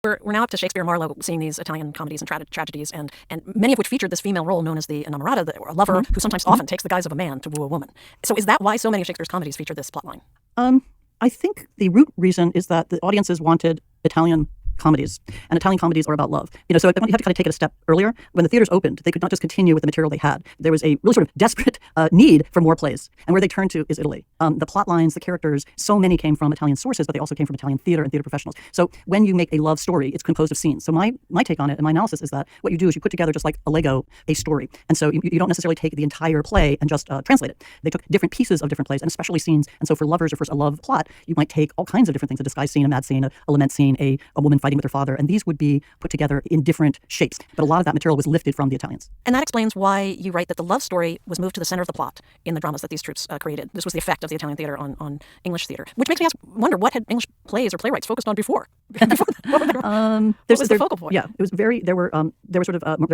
We're now up to Shakespeare and Marlowe seeing these Italian comedies and tragedies, and many of which featured this female role known as the innamorata, or a lover who sometimes often takes the guise of a man to woo a woman. So is that why so many of Shakespeare's comedies feature this plotline? I think the root reason is that the audiences wanted Italian comedies, and Italian comedies are about love. So you have to kind of take it a step earlier. When the theaters opened, they could not just continue with the material they had. There was a really sort of desperate need for more plays, and where they turned to is Italy. The plot lines, the characters, so many came from Italian sources, but they also came from Italian theater and theater professionals. So when you make a love story, it's composed of scenes. So my take on it and my analysis is that what you do is you put together, just like a Lego, a story. And so you don't necessarily take the entire play and just translate it. They took different pieces of different plays, and especially scenes. And so for lovers or for a love plot, you might take all kinds of different things: a disguise scene, a mad scene, a lament scene, a woman fighting with her father, and these would be put together in different shapes. But a lot of that material was lifted from the Italians. And that explains why you write that the love story was moved to the center of the plot in the dramas that these troupes created. This was the effect of the Italian theater on English theater, which makes me wonder, what had English plays or playwrights focused on before? What was the focal point? Yeah, it was very. There were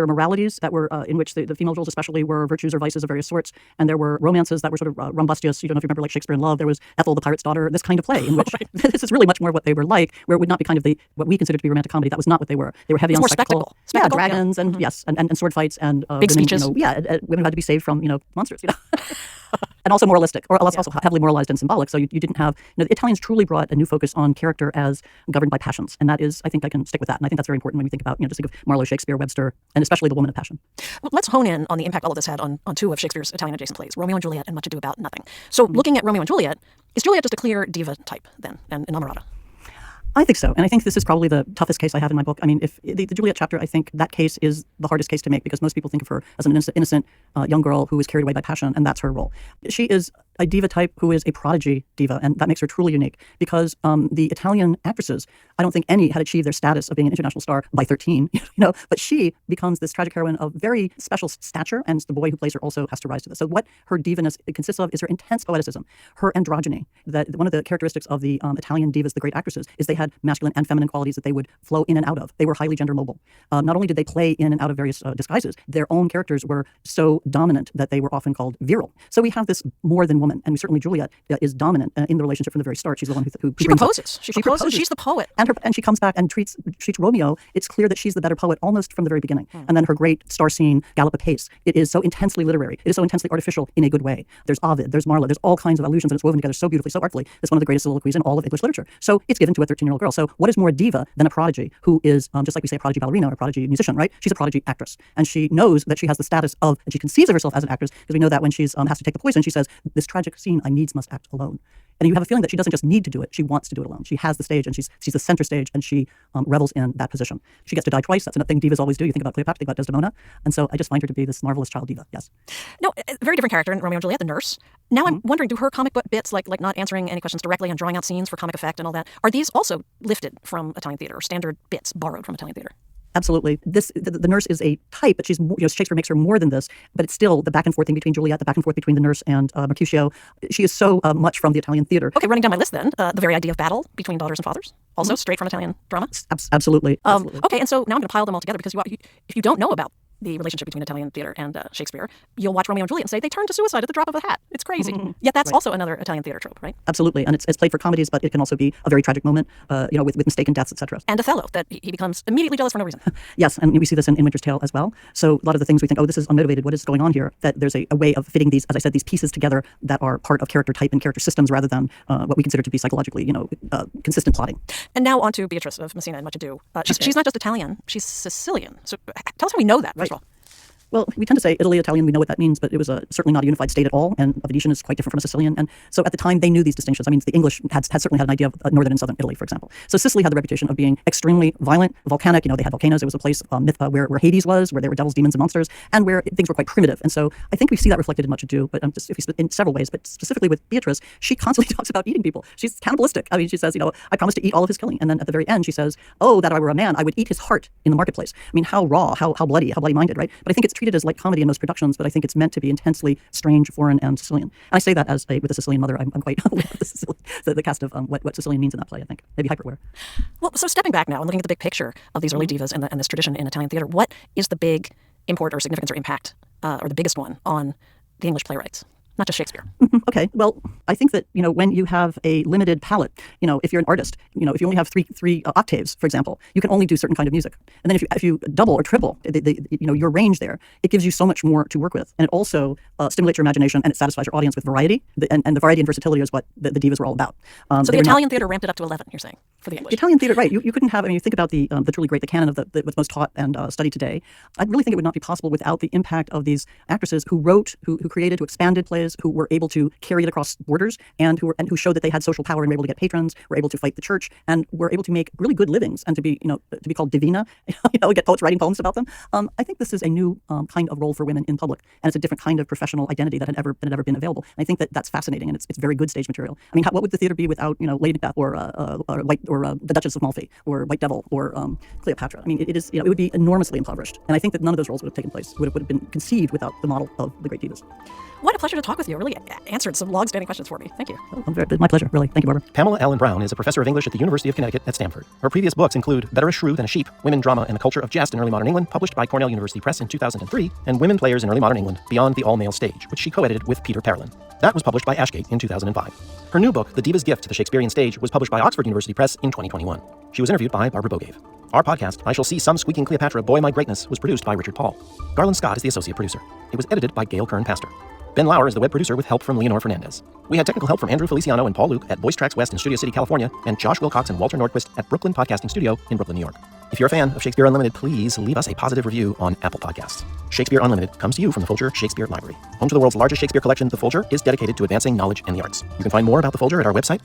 moralities that were in which the female roles especially were virtues or vices of various sorts, and there were romances that were sort of rumbustious. You don't know if you remember, like Shakespeare in Love. There was Ethel the pirate's daughter. This kind of play in which this is really much more what they were like, where it would not be kind of what we consider to be romantic comedy. That was not what they were. They were heavy on spectacle. Yeah, dragons and yes, and sword fights and big women, speeches. Women had to be saved from monsters. And also moralistic, or also heavily moralized and symbolic. So you didn't have, the Italians truly brought a new focus on character as governed by passions. And that is, I think I can stick with that. And I think that's very important when you think about, just think of Marlowe, Shakespeare, Webster, and especially the woman of passion. Well, let's hone in on the impact all of this had on two of Shakespeare's Italian adjacent plays, Romeo and Juliet and Much Ado About Nothing. So looking at Romeo and Juliet, is Juliet just a clear diva type then, and innamorata? I think so. And I think this is probably the toughest case I have in my book. I mean, if the Juliet chapter, I think that case is the hardest case to make, because most people think of her as an innocent young girl who is carried away by passion, and that's her role. She is a diva type who is a prodigy diva, and that makes her truly unique, because the Italian actresses, I don't think any had achieved their status of being an international star by 13, but she becomes this tragic heroine of very special stature, and the boy who plays her also has to rise to this. So what her divaness consists of is her intense poeticism, her androgyny. That one of the characteristics of the Italian divas, the great actresses, is they had masculine and feminine qualities that they would flow in and out of. They were highly gender mobile. Not only did they play in and out of various disguises, their own characters were so dominant that they were often called virile. So we have this more than woman, and certainly Juliet is dominant in the relationship from the very start. She's the one who she proposes. She proposes. She's the poet, and she comes back and treats Romeo. It's clear that she's the better poet almost from the very beginning. And then her great star scene, Gallop Apace, it is so intensely literary. It is so intensely artificial in a good way. There's Ovid, there's Marlowe, there's all kinds of allusions, and it's woven together so beautifully, so artfully. It's one of the greatest soliloquies in all of English literature. So it's given to a 13-year-old girl. So what is more diva than a prodigy who is, just like we say a prodigy ballerina or a prodigy musician, right? She's a prodigy actress. And she knows that she has the status of, and she conceives of herself as an actress, because we know that when she's has to take the poison, she says, this tragic scene I needs must act alone. And you have a feeling that she doesn't just need to do it, she wants to do it alone. She has the stage, and she's the center stage, and she revels in that position. She gets to die twice. That's another thing divas always do. You think about Cleopatra, think about Desdemona. And so I just find her to be this marvelous child diva, yes. No, a very different character in Romeo and Juliet, the nurse. Now I'm wondering, do her comic book bits, like not answering any questions directly and drawing out scenes for comic effect and all that, are these also lifted from Italian theater, or standard bits borrowed from Italian theater? Absolutely. The nurse is a type, but she's Shakespeare makes her more than this. But it's still the back and forth thing between Juliet, the back and forth between the nurse and Mercutio. She is so much from the Italian theater. Okay, running down my list then, the very idea of battle between daughters and fathers, also straight from Italian drama. Absolutely. Okay, and so now I'm going to pile them all together, because if you don't know about the relationship between Italian theater and Shakespeare, you'll watch Romeo and Juliet and say they turned to suicide at the drop of a hat. It's crazy. Yet that's also another Italian theater trope, right? Absolutely, and it's played for comedies, but it can also be a very tragic moment, with mistaken deaths, etc. And Othello, that he becomes immediately jealous for no reason. Yes, and we see this in Winter's Tale as well. So a lot of the things we think, this is unmotivated, what is going on here? That there's a way of fitting these, as I said, these pieces together that are part of character type and character systems, rather than what we consider to be psychologically, consistent plotting. And now on to Beatrice of Messina and Much Ado. She's not just Italian, she's Sicilian. So tell us how we know that, first of all. Well, we tend to say Italy, Italian, we know what that means, but it was certainly not a unified state at all, and a Venetian is quite different from a Sicilian. And so at the time, they knew these distinctions. I mean, the English had certainly had an idea of northern and southern Italy, for example. So Sicily had the reputation of being extremely violent, volcanic. They had volcanoes. It was a place where Hades was, where there were devils, demons, and monsters, and where things were quite primitive. And so I think we see that reflected in Much Ado, but in several ways. But specifically with Beatrice, she constantly talks about eating people. She's cannibalistic. I mean, she says, I promised to eat all of his killing. And then at the very end, she says, oh, that I were a man, I would eat his heart in the marketplace. I mean, how raw, how bloody-minded, right? But I think it's treated as like comedy in most productions, but I think it's meant to be intensely strange, foreign, and Sicilian. And I say that with a Sicilian mother, I'm quite aware of the cast of what Sicilian means in that play, I think. Maybe hyper-aware. Well, so stepping back now and looking at the big picture of these early divas and this tradition in Italian theater, what is the big import or significance or impact, or the biggest one, on the English playwrights? not just Shakespeare. Okay, well, I think that, when you have a limited palette, if you're an artist, if you only have three octaves, for example, you can only do certain kind of music. And then if you double or triple your range there, it gives you so much more to work with. And it also stimulates your imagination, and it satisfies your audience with variety. And the variety and versatility is what the divas were all about. So the Italian theater ramped it up to 11, you're saying, for the English. Italian theater, right. You couldn't have, you think about the truly great, the canon of what's most taught and studied today. I really think it would not be possible without the impact of these actresses who wrote, who created, who expanded plays, who were able to carry it across borders, and who showed that they had social power and were able to get patrons, were able to fight the church, and were able to make really good livings, and to be called divina, get poets writing poems about them. I think this is a new kind of role for women in public, and it's a different kind of professional identity that had ever been available. And I think that's fascinating, and it's very good stage material. I mean, what would the theater be without Lady Macbeth or the Duchess of Malfi or White Devil or Cleopatra? I mean, it would be enormously impoverished, and I think that none of those roles would have taken place, would have been conceived without the model of the great divas. What a pleasure to talk with you. It really answered some long-standing questions for me. Thank you. My pleasure, really. Thank you, Barbara. Pamela Allen Brown is a professor of English at the University of Connecticut at Stamford. Her previous books include Better a Shrew Than a Sheep, Women, Drama, and the Culture of Jest in Early Modern England, published by Cornell University Press in 2003, and Women Players in Early Modern England, Beyond the All-Male Stage, which she co-edited with Peter Parolin. That was published by Ashgate in 2005. Her new book, The Diva's Gift to the Shakespearean Stage, was published by Oxford University Press in 2021. She was interviewed by Barbara Bogave. Our podcast, I Shall See Some Squeaking Cleopatra Boy My Greatness, was produced by Richard Paul. Garland Scott is the associate producer. It was edited by Gail Kern-Pastor. Ben Lauer is the web producer with help from Leonore Fernandez. We had technical help from Andrew Feliciano and Paul Luke at Voice Tracks West in Studio City, California, and Josh Wilcox and Walter Nordquist at Brooklyn Podcasting Studio in Brooklyn, New York. If you're a fan of Shakespeare Unlimited, please leave us a positive review on Apple Podcasts. Shakespeare Unlimited comes to you from the Folger Shakespeare Library. Home to the world's largest Shakespeare collection, the Folger is dedicated to advancing knowledge and the arts. You can find more about the Folger at our website,